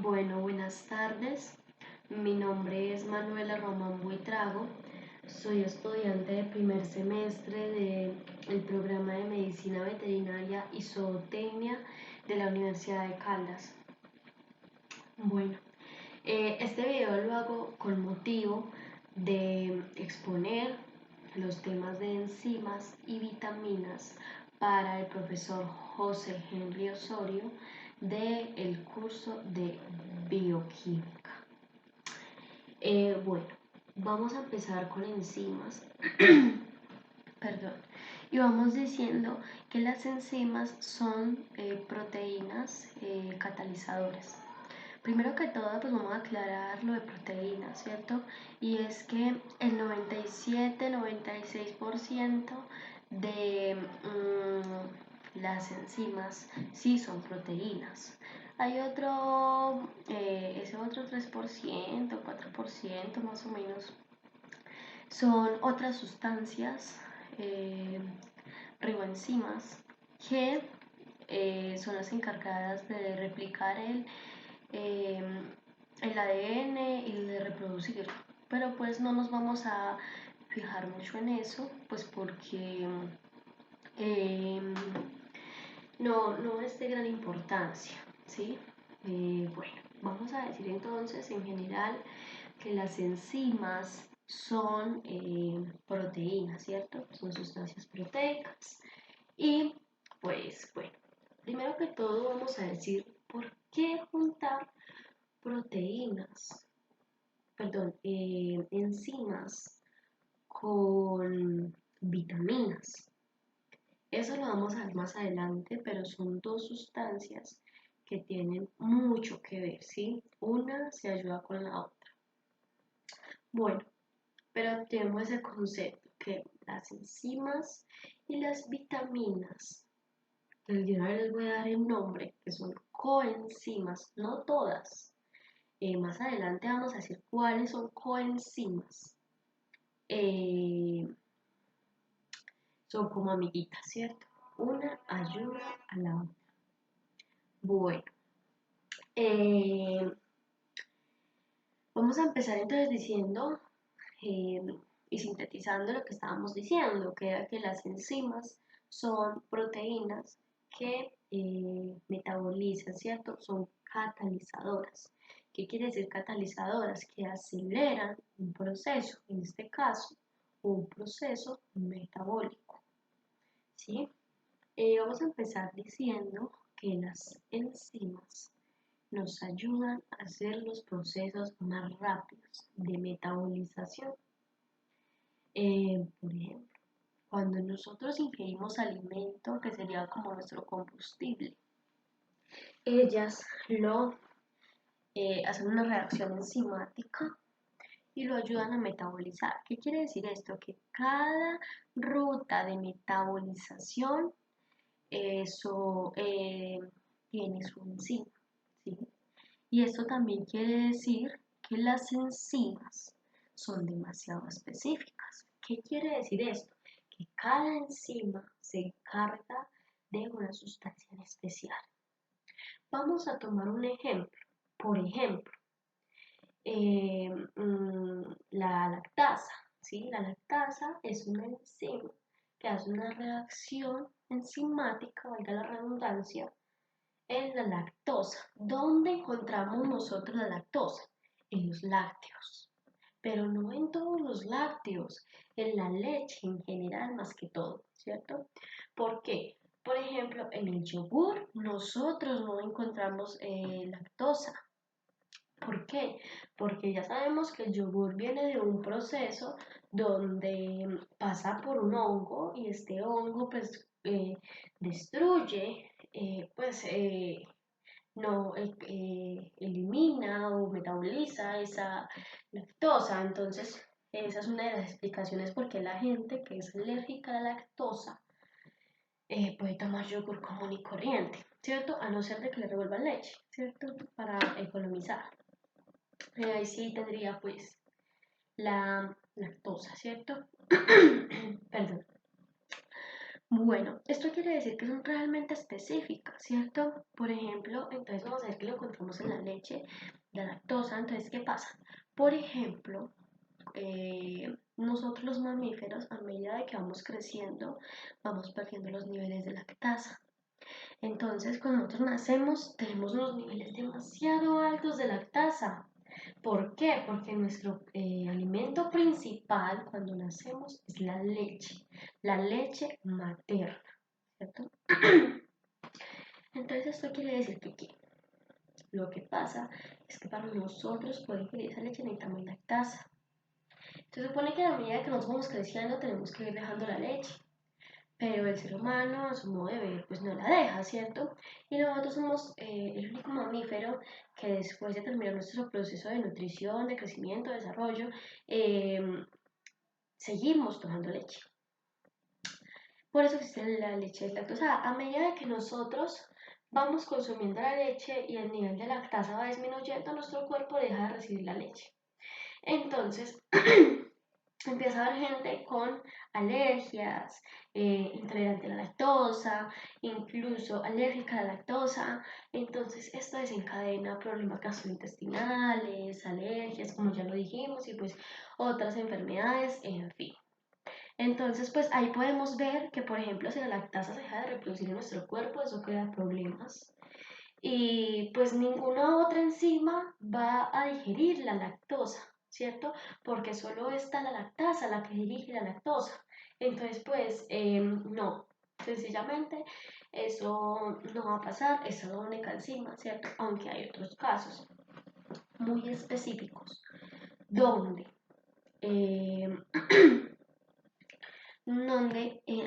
Bueno, buenas tardes. Mi nombre es Manuela Román Buitrago. Soy estudiante de primer semestre del programa de Medicina Veterinaria y Zootecnia de la Universidad de Caldas. Bueno, este video lo hago con motivo de exponer los temas de enzimas y vitaminas para el profesor José Henry Osorio del curso de bioquímica. Bueno, vamos a empezar con enzimas. Perdón. Y vamos diciendo que las enzimas son proteínas catalizadoras. Primero que todo, pues vamos a aclarar lo de proteínas, ¿cierto? Y es que el 97-96% de las enzimas sí son proteínas. Hay ese otro 3%, 4% más o menos, son otras sustancias, riboenzimas, que son las encargadas de replicar eh, el ADN y de reproducir. Pero pues no nos vamos a fijar mucho en eso, pues porque eh, no es de gran importancia, ¿sí? Bueno, vamos a decir entonces en general que las enzimas son proteínas, ¿cierto? Son sustancias proteicas. Y pues bueno, primero que todo vamos a decir por qué juntar proteínas, perdón, enzimas con vitaminas. Eso lo vamos a ver más adelante, pero son dos sustancias que tienen mucho que ver, ¿sí? Una se ayuda con la otra. Bueno, pero tenemos ese concepto que las enzimas y las vitaminas, que yo ahora les voy a dar el nombre, que son coenzimas, no todas. Más adelante vamos a decir cuáles son coenzimas. Eh, Son como amiguitas, ¿cierto? Una ayuda a la otra. Bueno, eh, vamos a empezar entonces diciendo eh, y sintetizando lo que estábamos diciendo, que era que las enzimas son proteínas que metabolizan, ¿cierto? Son catalizadoras. ¿Qué quiere decir catalizadoras? Que aceleran un proceso, en este caso, un proceso metabólico, ¿sí? Vamos a empezar diciendo que las enzimas nos ayudan a hacer los procesos más rápidos de metabolización. Por ejemplo, cuando nosotros ingerimos alimento, que sería como nuestro combustible, ellas lo hacen una reacción enzimática y lo ayudan a metabolizar. ¿Qué quiere decir esto? Que cada ruta de metabolización eso tiene su enzima, ¿sí? Y esto también quiere decir que las enzimas son demasiado específicas. ¿Qué quiere decir esto? Que cada enzima se encarga de una sustancia en especial. Vamos a tomar un ejemplo. Por ejemplo, eh, la lactasa, ¿sí? La lactasa es una enzima que hace una reacción enzimática, valga la redundancia, en la lactosa. ¿Dónde encontramos nosotros la lactosa? En los lácteos, pero no en todos los lácteos, en la leche en general más que todo, ¿cierto? ¿Por qué? Por ejemplo, en el yogur nosotros no encontramos lactosa. ¿Por qué? Porque ya sabemos que el yogur viene de un proceso donde pasa por un hongo y este hongo pues destruye, no elimina o metaboliza esa lactosa. Entonces, esa es una de las explicaciones por qué la gente que es alérgica a la lactosa puede tomar yogur común y corriente, ¿cierto? A no ser de que le revuelvan leche, ¿cierto? Para economizar. Ahí sí tendría pues la lactosa, ¿cierto? Perdón. Bueno, esto quiere decir que son realmente específicas, ¿cierto? Por ejemplo, entonces vamos a ver que lo encontramos en la leche, la lactosa. Entonces, ¿qué pasa? Por ejemplo, nosotros los mamíferos, a medida de que vamos creciendo, vamos perdiendo los niveles de lactasa. Entonces, cuando nosotros nacemos, tenemos unos niveles demasiado altos de lactasa. ¿Por qué? Porque nuestro alimento principal cuando nacemos es la leche materna, ¿cierto? Entonces, esto quiere decir que lo que pasa es que para nosotros poder ingerir esa leche necesitamos lactasa. Se supone que a la medida que nos vamos creciendo tenemos que ir dejando la leche, pero el ser humano a su modo de ver pues no la deja, ¿cierto? Y nosotros somos el único mamífero que después de terminar nuestro proceso de nutrición, de crecimiento, de desarrollo, eh, seguimos tomando leche. Por eso existe la leche deslactosada. A medida que nosotros vamos consumiendo la leche y el nivel de lactasa va disminuyendo, nuestro cuerpo deja de recibir la leche. Entonces, empieza a haber gente con alergias, intolerante a la lactosa, incluso alérgica a la lactosa. Entonces esto desencadena problemas gastrointestinales, alergias, como ya lo dijimos, y pues otras enfermedades, en fin. Entonces, pues ahí podemos ver que, por ejemplo, si la lactasa se deja de reproducir en nuestro cuerpo, eso crea problemas. Y pues ninguna otra enzima va a digerir la lactosa, ¿cierto? Porque solo está la lactasa la que dirige la lactosa. Entonces, pues no, sencillamente eso no va a pasar, esa es la única enzima, ¿cierto? Aunque hay otros casos muy específicos donde, eh,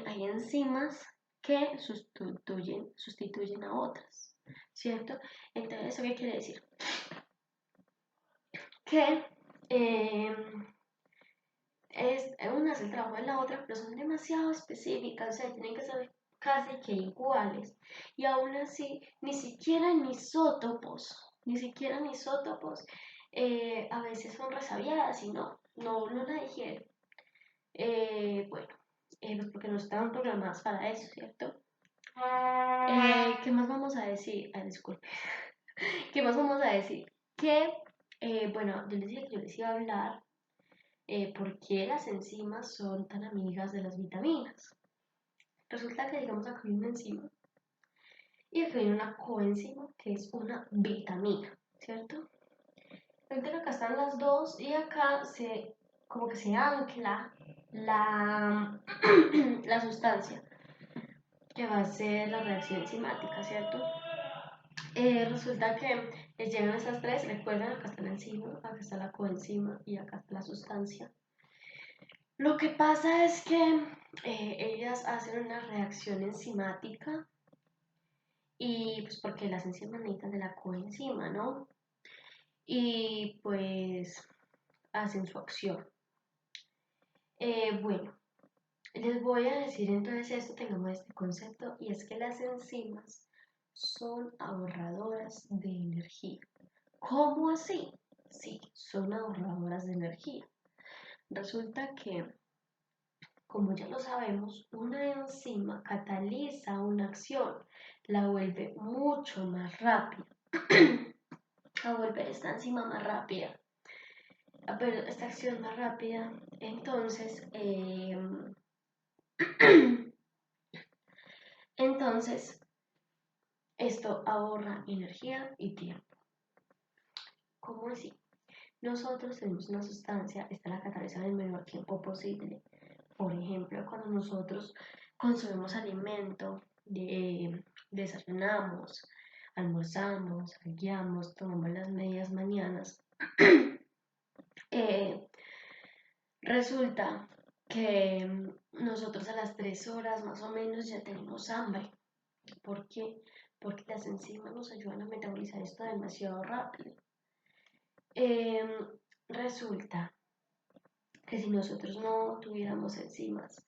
hay enzimas que sustituyen a otras, ¿cierto? Entonces, ¿eso qué quiere decir? Que eh, una es el trabajo de la otra, pero son demasiado específicas, o sea, tienen que ser casi que iguales. Y aún así, ni siquiera en isótopos, a veces son resabiadas y no la digieren. Bueno, pues porque no estaban programadas para eso, ¿cierto? ¿Qué más vamos a decir? Ah, disculpe. ¿Qué más vamos a decir? Que, bueno, yo les dije que yo les iba a hablar por qué las enzimas son tan amigas de las vitaminas. Resulta que, digamos, acá hay una enzima y acá hay una coenzima que es una vitamina, ¿cierto? Entonces acá están las dos y acá como que se ancla la, la sustancia que va a ser la reacción enzimática, ¿cierto? Resulta que les llegan estas tres, recuerden, acá está la enzima, acá está la coenzima y acá está la sustancia. Lo que pasa es que ellas hacen una reacción enzimática y pues porque las enzimas necesitan de la coenzima, ¿no? Y pues hacen su acción. Bueno, les voy a decir entonces esto, tengamos este concepto, y es que las enzimas son ahorradoras de energía. ¿Cómo así? Sí, son ahorradoras de energía. Resulta que, como ya lo sabemos, una enzima cataliza una acción, la vuelve mucho más rápida, a volver esta enzima más rápida, a ver esta acción más rápida. Entonces, entonces esto ahorra energía y tiempo. ¿Cómo así? Nosotros tenemos una sustancia, esta la cataliza en el menor tiempo posible. Por ejemplo, cuando nosotros consumimos alimento, desayunamos, almorzamos, guiamos, tomamos las medias mañanas, eh, resulta que nosotros a las 3 horas más o menos ya tenemos hambre. ¿Por qué? Porque las enzimas nos ayudan a metabolizar esto demasiado rápido. Eh, Resulta que si nosotros no tuviéramos enzimas,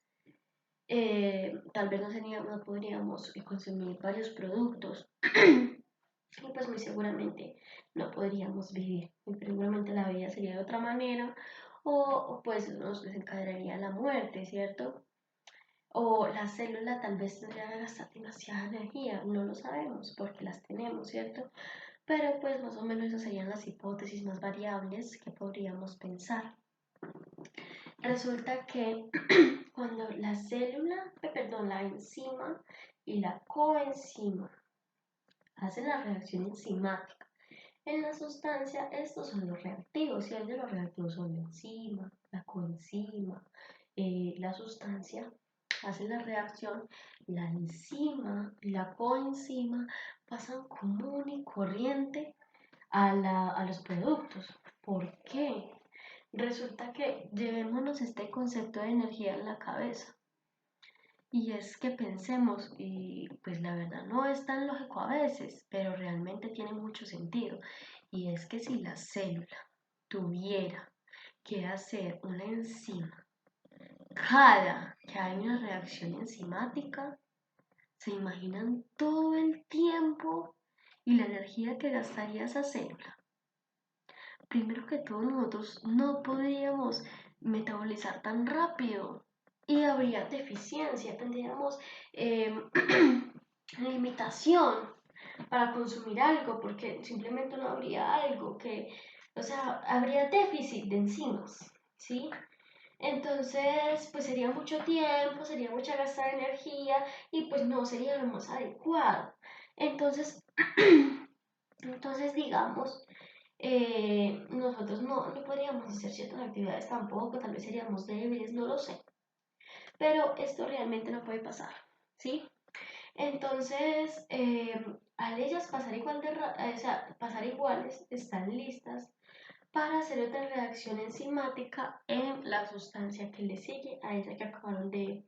tal vez no podríamos consumir varios productos y pues muy seguramente no podríamos vivir. Muy seguramente la vida sería de otra manera o pues nos desencadenaría la muerte, ¿cierto? O la célula tal vez tendría que gastar demasiada energía, no lo sabemos porque las tenemos, ¿cierto? Pero pues más o menos esas serían las hipótesis más variables que podríamos pensar. Resulta que cuando la célula, perdón, la enzima y la coenzima hacen la reacción enzimática en la sustancia, estos son los reactivos, ¿cierto? Los reactivos son la enzima, la coenzima, la sustancia hacen la reacción, la enzima y la coenzima pasan común y corriente a los productos. ¿Por qué? Resulta que llevémonos este concepto de energía en la cabeza. Y es que pensemos, y pues la verdad no es tan lógico a veces, pero realmente tiene mucho sentido. Y es que si la célula tuviera que hacer una enzima cada que hay una reacción enzimática, ¿se imaginan todo el tiempo y la energía que gastaría esa célula? Primero que todo, nosotros no podríamos metabolizar tan rápido y habría deficiencia, tendríamos limitación para consumir algo porque simplemente no habría algo que, o sea, habría déficit de enzimas, ¿sí? Entonces, pues sería mucho tiempo, sería mucha gastada energía y pues no sería lo más adecuado. Entonces, entonces digamos, nosotros no podríamos hacer ciertas actividades tampoco, tal vez seríamos débiles, no lo sé. Pero esto realmente no puede pasar, ¿sí? Entonces, al ellas pasar igual o sea, pasar iguales, están listas para hacer otra reacción enzimática en la sustancia que le sigue a esa que acabaron de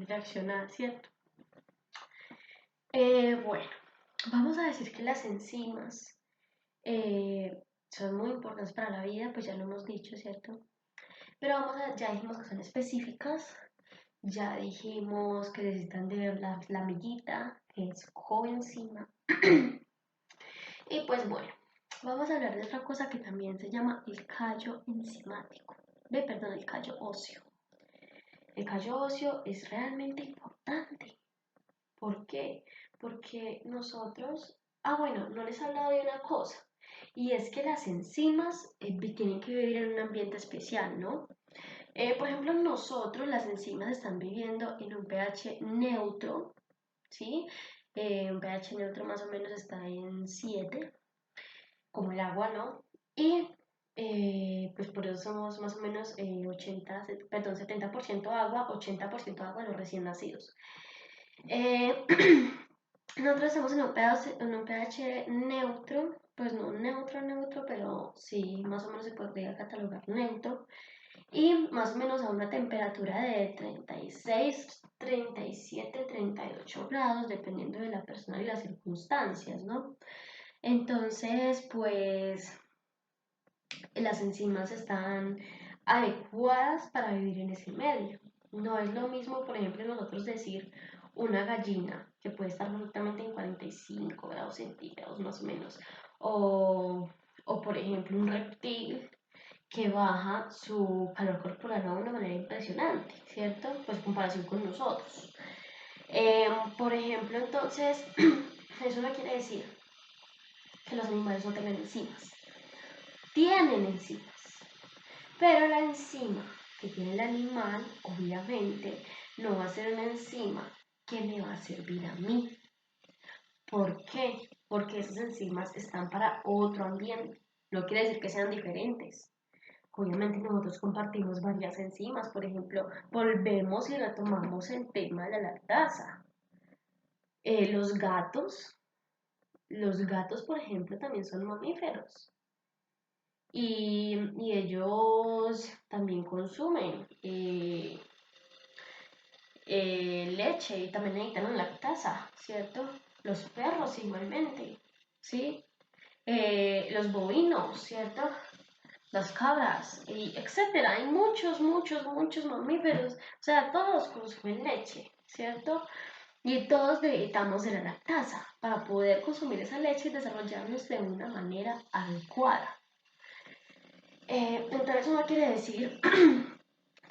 reaccionar, ¿cierto? Bueno, vamos a decir que las enzimas son muy importantes para la vida, pues ya lo hemos dicho, ¿cierto? Pero ya dijimos que son específicas, ya dijimos que necesitan de la amiguita, que es coenzima. Y pues bueno, vamos a hablar de otra cosa que también se llama el callo enzimático. Perdón, el callo óseo. El callo óseo es realmente importante. ¿Por qué? Porque nosotros, bueno, no les he hablado de una cosa, y es que las enzimas tienen que vivir en un ambiente especial, ¿no? Por ejemplo, nosotros, las enzimas están viviendo en un pH neutro, ¿sí? Un pH neutro más o menos está en 7, como el agua, ¿no? Y pues por eso somos más o menos 70% agua, 80% agua los recién nacidos. Eh, Nosotros estamos en un pH neutro, pues no neutro, pero sí, más o menos se podría catalogar neutro, y más o menos a una temperatura de 36, 37, 38 grados, dependiendo de la persona y las circunstancias, ¿no? Entonces, pues las enzimas están adecuadas para vivir en ese medio. No es lo mismo, por ejemplo, nosotros decir una gallina que puede estar perfectamente en 45 grados centígrados más o menos, o por ejemplo un reptil que baja su calor corporal de una manera impresionante, ¿cierto? Pues en comparación con nosotros. Por ejemplo, entonces, eso no quiere decir que los animales no tengan enzimas. Tienen enzimas, pero la enzima que tiene el animal, obviamente, no va a ser una enzima que me va a servir a mí. ¿Por qué? Porque esas enzimas están para otro ambiente. No quiere decir que sean diferentes. Obviamente nosotros compartimos varias enzimas, por ejemplo, volvemos y retomamos el tema de la lactasa. Los gatos, por ejemplo, también son mamíferos y ellos también consumen leche y también necesitan lactasa, ¿cierto? Los perros igualmente, ¿sí? Los bovinos, ¿cierto? Las cabras, y etcétera. Hay muchos mamíferos, o sea, todos consumen leche, ¿cierto? Y todos necesitamos de la lactasa para poder consumir esa leche y desarrollarnos de una manera adecuada. Entonces, eso no quiere decir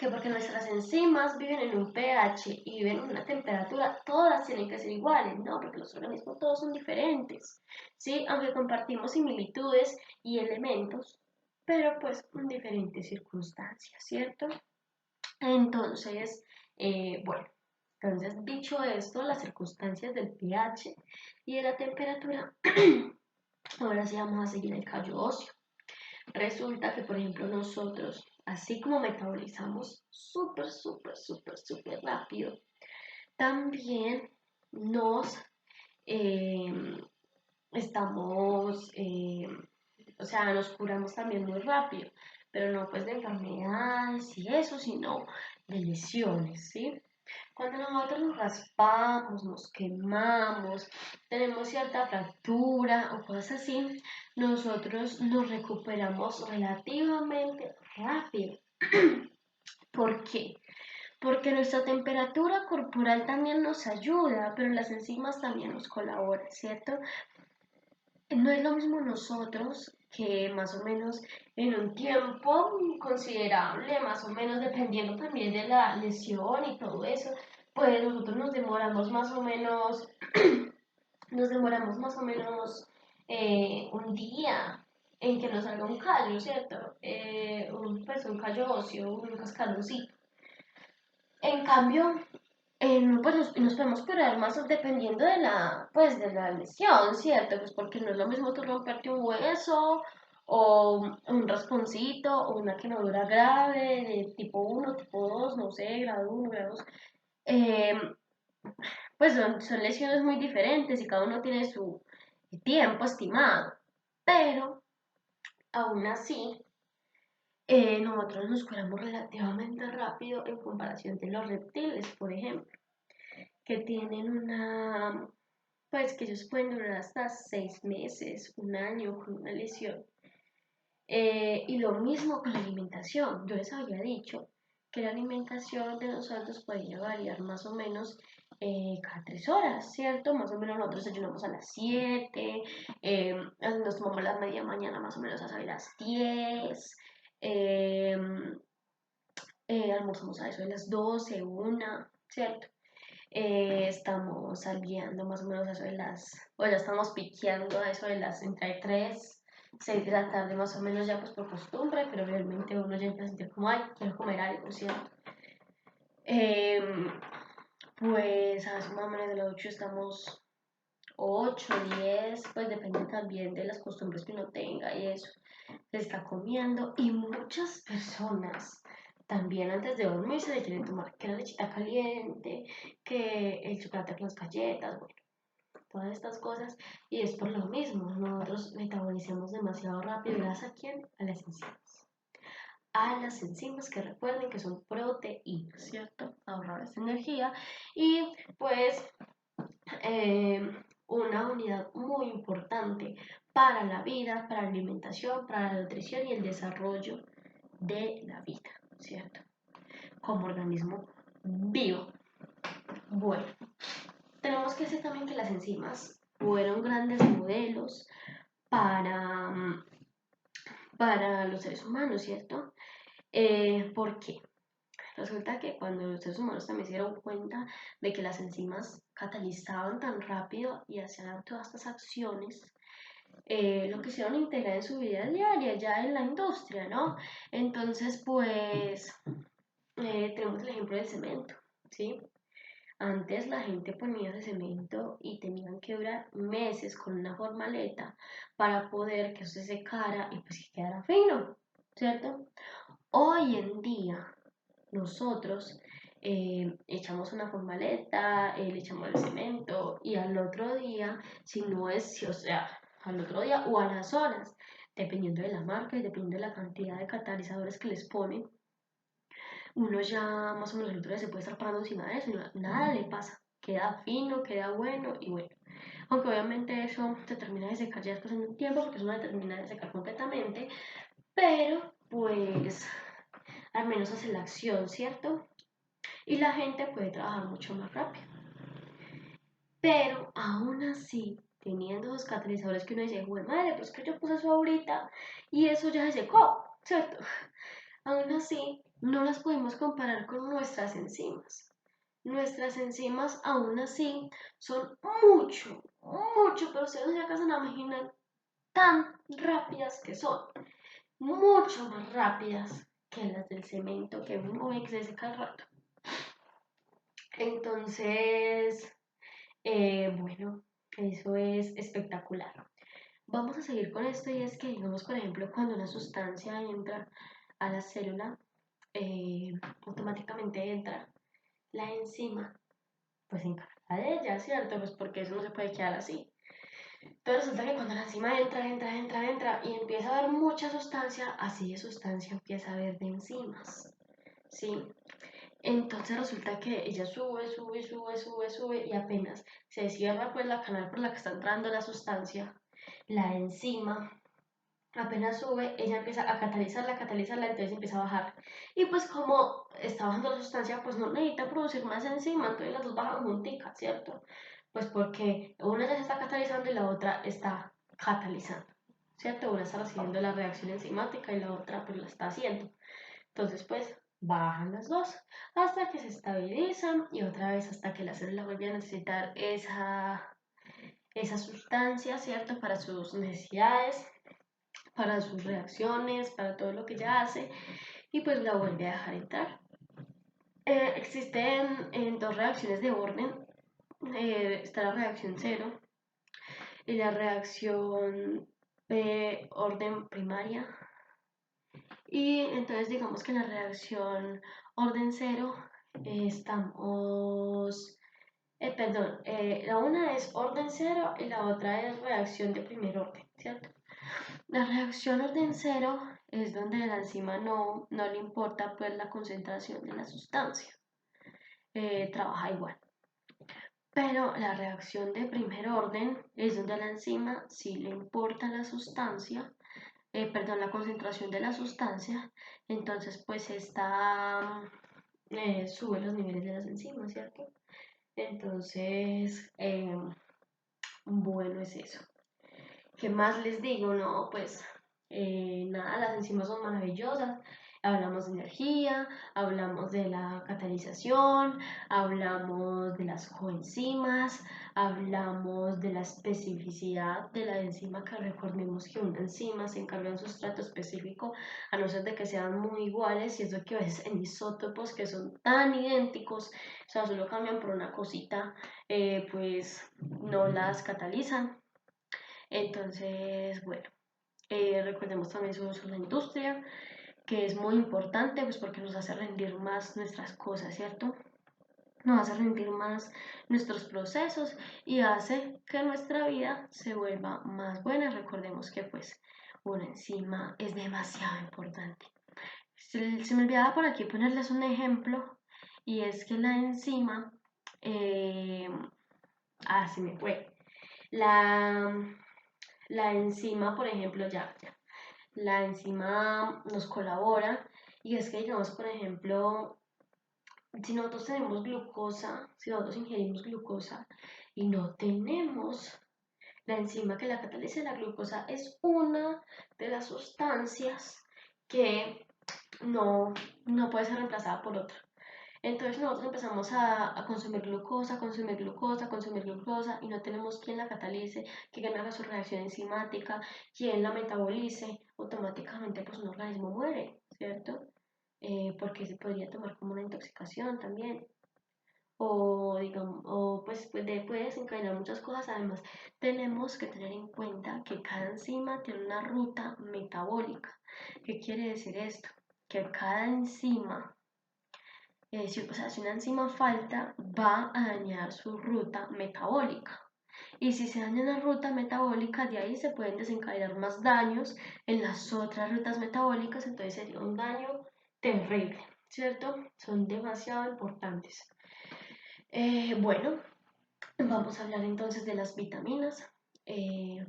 que porque nuestras enzimas viven en un pH y viven en una temperatura, todas tienen que ser iguales, ¿no? Porque los organismos todos son diferentes, ¿sí? Aunque compartimos similitudes y elementos, pero pues en diferentes circunstancias, ¿cierto? Entonces, bueno, entonces dicho esto, las circunstancias del pH y de la temperatura, ahora sí vamos a seguir el callo óseo. Resulta que, por ejemplo, nosotros, así como metabolizamos súper rápido, también nos eh, estamos, o sea, nos curamos también muy rápido, pero no pues de enfermedades y eso, sino de lesiones, ¿sí? Cuando nosotros nos raspamos, nos quemamos, tenemos cierta fractura o cosas así, nosotros nos recuperamos relativamente rápido. ¿Por qué? Porque nuestra temperatura corporal también nos ayuda, pero las enzimas también nos colaboran, ¿cierto? No es lo mismo nosotros que más o menos en un tiempo considerable, más o menos dependiendo también de la lesión y todo eso, pues nosotros nos demoramos más o menos, nos demoramos más o menos un día en que nos salga un callo, ¿cierto? Pues un callo óseo, un cascaroncito. En cambio, pues nos podemos curar más dependiendo de pues, de la lesión, ¿cierto? Pues porque no es lo mismo tú romperte un hueso o un rasponcito o una quemadura grave de tipo 1, tipo 2, no sé, grado 1, grado 2. Eh, pues son lesiones muy diferentes y cada uno tiene su tiempo estimado. Pero aún así, nosotros nos curamos relativamente rápido en comparación de los reptiles, por ejemplo, que tienen pues que ellos pueden durar hasta 6 meses, un año con una lesión. Y lo mismo con la alimentación. Yo les había dicho que la alimentación de nosotros podía variar más o menos cada 3 horas, ¿cierto? Más o menos nosotros desayunamos a las 7, nos tomamos la media mañana más o menos hasta las 10, eh, almorzamos a eso de las 12, 1, ¿cierto? Estamos saliendo más o menos a eso de o ya estamos piqueando a eso de las entre 3, 6 de la tarde más o menos ya pues por costumbre, pero realmente uno ya empieza a sentir como, ay, quiero comer algo, ¿cierto? Pues a eso más o menos de las 8 estamos 8, 10, pues depende también de las costumbres que uno tenga y eso, se está comiendo y muchas personas también antes de dormir se le quieren tomar que la lechita caliente, que el chocolate con las galletas, bueno, todas estas cosas y es por lo mismo, nosotros metabolizamos demasiado rápido gracias a quién, a las enzimas que recuerden que son proteínas, ¿cierto? Ahorrar energía y pues eh, una unidad muy importante para la vida, para la alimentación, para la nutrición y el desarrollo de la vida, ¿cierto? Como organismo vivo. Bueno, tenemos que decir también que las enzimas fueron grandes modelos para, para los seres humanos, ¿cierto? ¿Por qué? Resulta que cuando los seres humanos también se dieron cuenta de que las enzimas catalizaban tan rápido y hacían todas estas acciones, lo quisieron integrar en su vida diaria, ya en la industria, ¿no? Entonces, pues, tenemos el ejemplo del cemento, ¿sí? Antes la gente ponía ese cemento y tenían que durar meses con una formaleta para poder que eso se secara y pues que quedara fino, ¿cierto? Hoy en día nosotros echamos una formaleta, le echamos el cemento y al otro día, si no es, o sea, al otro día o a las horas, dependiendo de la marca y dependiendo de la cantidad de catalizadores que les ponen, uno ya más o menos el otro día se puede estar parando encima de eso y nada le pasa. Queda fino, queda bueno y bueno. Aunque obviamente eso se termina de secar ya después en un tiempo porque eso no se termina de secar completamente, pero pues al menos hace la acción, ¿cierto? Y la gente puede trabajar mucho más rápido. Pero aún así, teniendo esos catalizadores que uno dice, bueno, madre, pues que yo puse eso ahorita y eso ya se secó, ¿cierto? Aún así, no las podemos comparar con nuestras enzimas. Nuestras enzimas aún así son mucho, pero ustedes no se alcanzan a imaginar tan rápidas que son, mucho más rápidas que las del cemento que uno ve que se seca al rato. Entonces, bueno, eso es espectacular. Vamos a seguir con esto y es que, digamos, por ejemplo, cuando una sustancia entra a la célula, automáticamente entra la enzima, pues se encarga de ella, ¿cierto? Pues porque eso no se puede quedar así. Entonces resulta que cuando la enzima entra y empieza a haber mucha sustancia, así de sustancia empieza a haber de enzimas, ¿sí? Entonces resulta que ella sube y apenas se cierra pues la canal por la que está entrando la sustancia, la enzima apenas sube, ella empieza a catalizarla, entonces empieza a bajar. Y pues como está bajando la sustancia, pues no necesita producir más enzima, entonces las dos bajan junticas, ¿cierto? Pues porque una ya se está catalizando y la otra está catalizando, ¿cierto? Una está recibiendo la reacción enzimática y la otra pues la está haciendo. Entonces pues bajan las dos hasta que se estabilizan y otra vez hasta que la célula vuelve a necesitar esa sustancia, ¿cierto? Para sus necesidades, para sus reacciones, para todo lo que ella hace y pues la vuelve a dejar entrar. Existen dos reacciones de orden. Está la reacción cero y la reacción de orden primaria. Y entonces digamos que en la reacción orden cero estamos, perdón, la una es orden cero y la otra es reacción de primer orden, ¿cierto? La reacción orden cero es donde la enzima no le importa pues la concentración de la sustancia, trabaja igual. Pero la reacción de primer orden es donde a la enzima sí le importa la sustancia, perdón, la concentración de la sustancia, entonces pues esta sube los niveles de las enzimas, ¿cierto? Entonces, bueno, es eso. ¿Qué más les digo? No, pues nada, las enzimas son maravillosas. Hablamos de energía, hablamos de la catalización, hablamos de las coenzimas, hablamos de la especificidad de la enzima, que recordemos que una enzima se encarga de un sustrato específico, a no ser de que sean muy iguales, y eso que a veces en isótopos que son tan idénticos, o sea, solo cambian por una cosita, pues no las catalizan. Entonces, bueno, recordemos también su uso en la industria, que es muy importante, pues porque nos hace rendir más nuestras cosas, ¿cierto? Nos hace rendir más nuestros procesos y hace que nuestra vida se vuelva más buena. Recordemos que pues una enzima es demasiado importante. Se me olvidaba por aquí ponerles un ejemplo y es que la enzima, eh, se me fue. La, la enzima, por ejemplo, la enzima nos colabora y es que, digamos, por ejemplo, si nosotros tenemos glucosa, si nosotros ingerimos glucosa y no tenemos la enzima que la cataliza, la glucosa es una de las sustancias que no puede ser reemplazada por otra. Entonces nosotros empezamos a consumir glucosa y no tenemos quien la catalice, quien haga su reacción enzimática, quien la metabolice, automáticamente pues un organismo muere, ¿cierto? Porque se podría tomar como una intoxicación también. O, digamos, o pues puede desencadenar muchas cosas. Además, tenemos que tener en cuenta que cada enzima tiene una ruta metabólica. ¿Qué quiere decir esto? Que cada enzima si una enzima falta, va a dañar su ruta metabólica. Y si se daña una ruta metabólica, de ahí se pueden desencadenar más daños en las otras rutas metabólicas, entonces sería un daño terrible, ¿cierto? Son demasiado importantes. Bueno, vamos a hablar entonces de las vitaminas. Eh,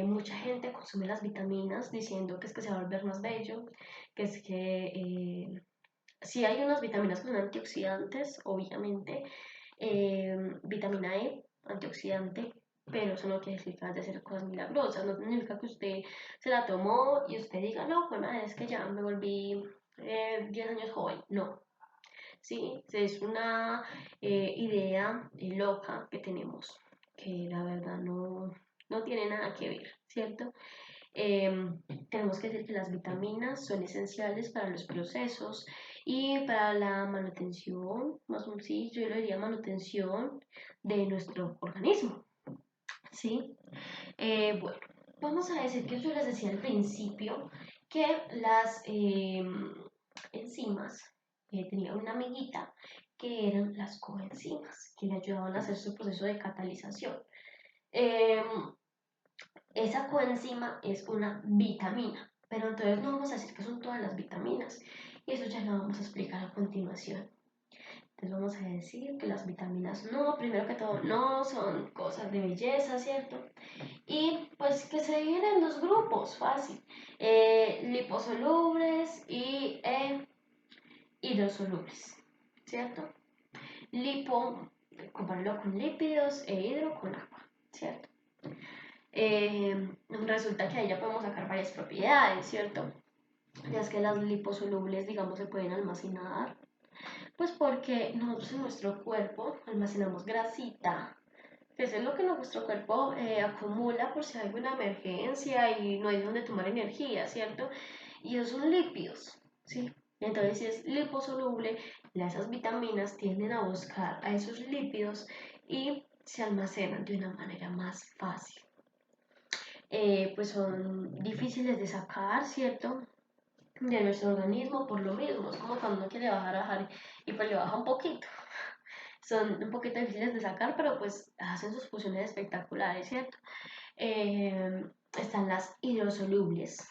Mucha gente consume las vitaminas diciendo que es que se va a volver más bello, que es que sí hay unas vitaminas que son antioxidantes, obviamente. Vitamina E, antioxidante, pero eso no quiere decir que vaya a hacer cosas milagrosas. No significa que usted se la tomó y usted diga, no, pues madre, es que ya me volví 10 años joven, no. Sí, es una idea loca que tenemos, que la verdad no tiene nada que ver, ¿cierto? Tenemos que decir que las vitaminas son esenciales para los procesos y para la manutención, más o sí, yo lo diría manutención de nuestro organismo, ¿sí? Bueno, vamos a decir que yo les decía al principio que las enzimas tenían una amiguita que eran las coenzimas, que le ayudaban a hacer su proceso de catalización. Eh, esa coenzima es una vitamina, pero entonces no vamos a decir que son todas las vitaminas, y eso ya lo vamos a explicar a continuación. Entonces vamos a decir que las vitaminas no, primero que todo, no son cosas de belleza, ¿cierto? Y pues que se dividen en dos grupos, fácil. Liposolubles y hidrosolubles, ¿cierto? Lipo, compararlo con lípidos e hidro con agua, ¿cierto? Resulta que ahí ya podemos sacar varias propiedades, ¿cierto? Ya es que las liposolubles, digamos, se pueden almacenar, pues porque nosotros en nuestro cuerpo almacenamos grasita, que eso es lo que nuestro cuerpo acumula por si hay alguna emergencia y no hay donde tomar energía, ¿cierto? Y esos son lípidos, ¿sí? Entonces, si es liposoluble, esas vitaminas tienden a buscar a esos lípidos y se almacenan de una manera más fácil. Pues son difíciles de sacar, ¿cierto? De nuestro organismo por lo mismo. Es como cuando uno quiere bajar y pues le baja un poquito. Son un poquito difíciles de sacar, pero pues hacen sus funciones espectaculares, ¿cierto? Están las hidrosolubles,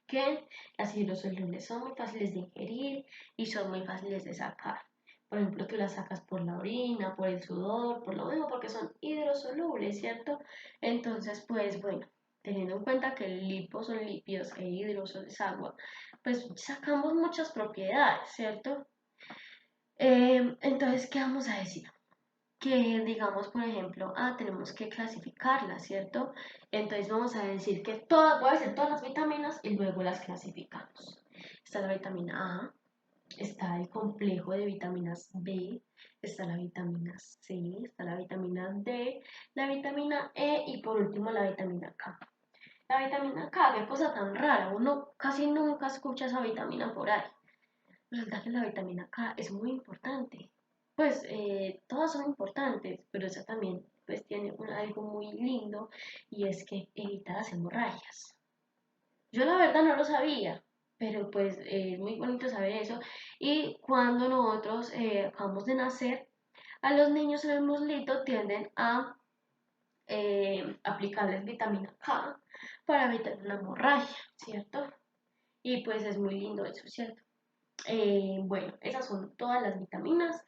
que las hidrosolubles son muy fáciles de ingerir y son muy fáciles de sacar. Por ejemplo, tú las sacas por la orina, por el sudor, por lo mismo, porque son hidrosolubles, ¿cierto? Entonces, pues bueno, teniendo en cuenta que el lipo son lípidos e hidrosos es agua, pues sacamos muchas propiedades, ¿cierto? Entonces, ¿qué vamos a decir? Que digamos, por ejemplo, tenemos que clasificarlas, ¿cierto? Entonces vamos a decir que todas, voy a decir todas las vitaminas y luego las clasificamos. Está la vitamina A, está el complejo de vitaminas B, está la vitamina C, está la vitamina D, la vitamina E y por último la vitamina K. La vitamina K, qué cosa tan rara, uno casi nunca escucha esa vitamina por ahí. Resulta que la vitamina K es muy importante. Pues todas son importantes, pero esa también pues tiene algo muy lindo y es que evita las hemorragias. Yo la verdad no lo sabía, pero pues es muy bonito saber eso. Y cuando nosotros acabamos de nacer, a los niños en el muslito tienden a aplicarles vitamina K para evitar una hemorragia, ¿cierto? Y pues es muy lindo eso, ¿cierto? Bueno, esas son todas las vitaminas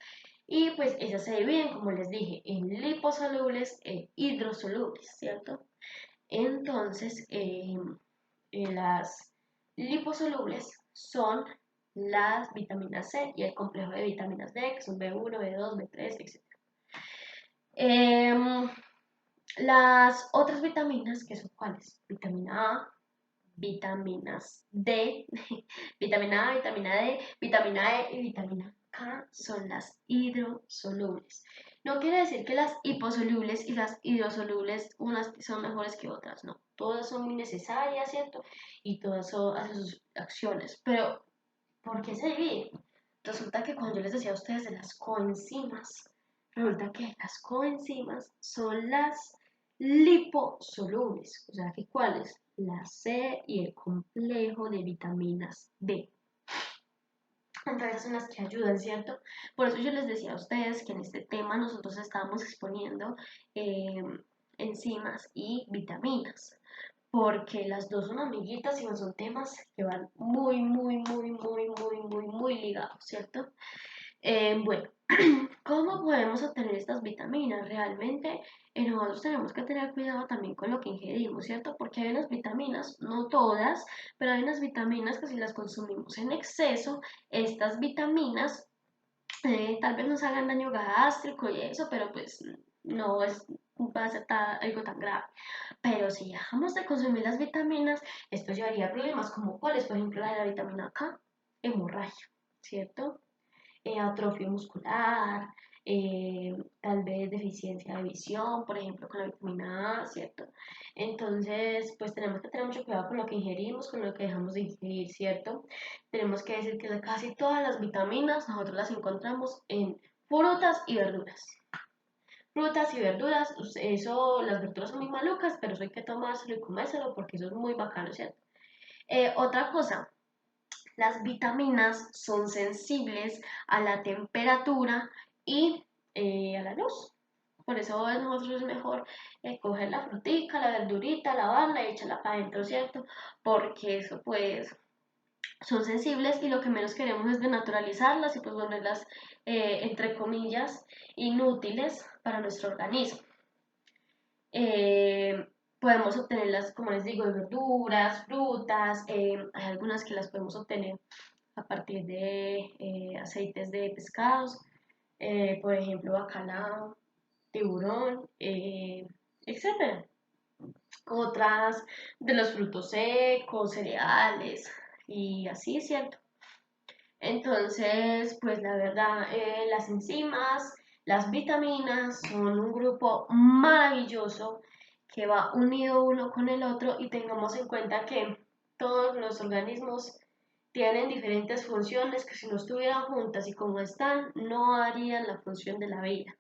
y pues esas se dividen, como les dije, en liposolubles e hidrosolubles, ¿cierto? Entonces, las liposolubles son las vitaminas C y el complejo de vitaminas D, que son B1, B2, B3, etc. Em, las otras vitaminas, que son cuáles? Vitamina A, vitaminas D, vitamina A, vitamina D, vitamina E y vitamina K son las hidrosolubles. No quiere decir que las hiposolubles y las hidrosolubles unas son mejores que otras, no. Todas son muy necesarias, ¿cierto? Y todas hacen sus acciones. Pero, ¿por qué se dividen? Resulta que cuando yo les decía a ustedes de las coenzimas, resulta que las coenzimas son las liposolubles, o sea que cuáles, la C y el complejo de vitaminas D. Entonces son las que ayudan, ¿cierto? Por eso yo les decía a ustedes que en este tema nosotros estábamos exponiendo eh, enzimas y vitaminas, porque las dos son amiguitas y son temas que van muy ligados, ¿cierto? Bueno, ¿cómo podemos obtener estas vitaminas? Realmente nosotros tenemos que tener cuidado también con lo que ingerimos, ¿cierto? Porque hay unas vitaminas, no todas, pero hay unas vitaminas que si las consumimos en exceso, estas vitaminas tal vez nos hagan daño gástrico y eso, pero pues no es, va a ser algo tan grave. Pero si dejamos de consumir las vitaminas, esto llevaría a problemas como cuáles, por ejemplo, la de la vitamina K. hemorragia, ¿cierto? Atrofia muscular, tal vez deficiencia de visión, por ejemplo, con la vitamina A, ¿cierto? Entonces, pues tenemos que tener mucho cuidado con lo que ingerimos, con lo que dejamos de ingerir, ¿cierto? Tenemos que decir que casi todas las vitaminas nosotros las encontramos en frutas y verduras. Frutas y verduras, eso, las verduras son muy malucas, pero eso hay que tomárselo y comérselo porque eso es muy bacano, ¿cierto? Otra cosa, las vitaminas son sensibles a la temperatura y a la luz. Por eso a nosotros es mejor coger la frutica, la verdurita, lavarla y echarla para adentro, ¿cierto? Porque eso pues son sensibles y lo que menos queremos es denaturalizarlas y pues ponerlas entre comillas inútiles para nuestro organismo. Eh, Podemos obtenerlas, como les digo, de verduras, frutas, hay algunas que las podemos obtener a partir de aceites de pescados, por ejemplo, bacalao, tiburón, etcétera. Otras de los frutos secos, cereales y así, ¿cierto? Entonces, pues la verdad, las enzimas, las vitaminas son un grupo maravilloso que va unido uno con el otro y tengamos en cuenta que todos los organismos tienen diferentes funciones que si no estuvieran juntas y como están, no harían la función de la vida.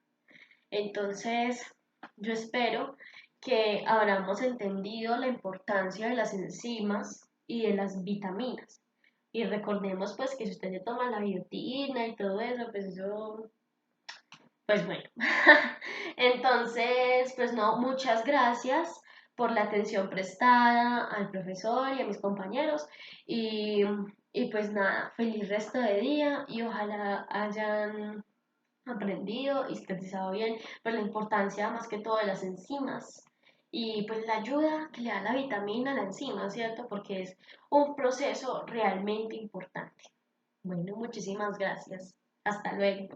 Entonces, yo espero que habramos entendido la importancia de las enzimas y de las vitaminas. Y recordemos pues que si usted ya toma la biotina y todo eso, pues eso, pues bueno. Entonces, pues no, muchas gracias por la atención prestada al profesor y a mis compañeros. Y, y pues nada, feliz resto de día y ojalá hayan aprendido y sintetizado bien pues la importancia más que todo de las enzimas y pues la ayuda que le da la vitamina a la enzima, ¿cierto? Porque es un proceso realmente importante. Bueno, muchísimas gracias. Hasta luego.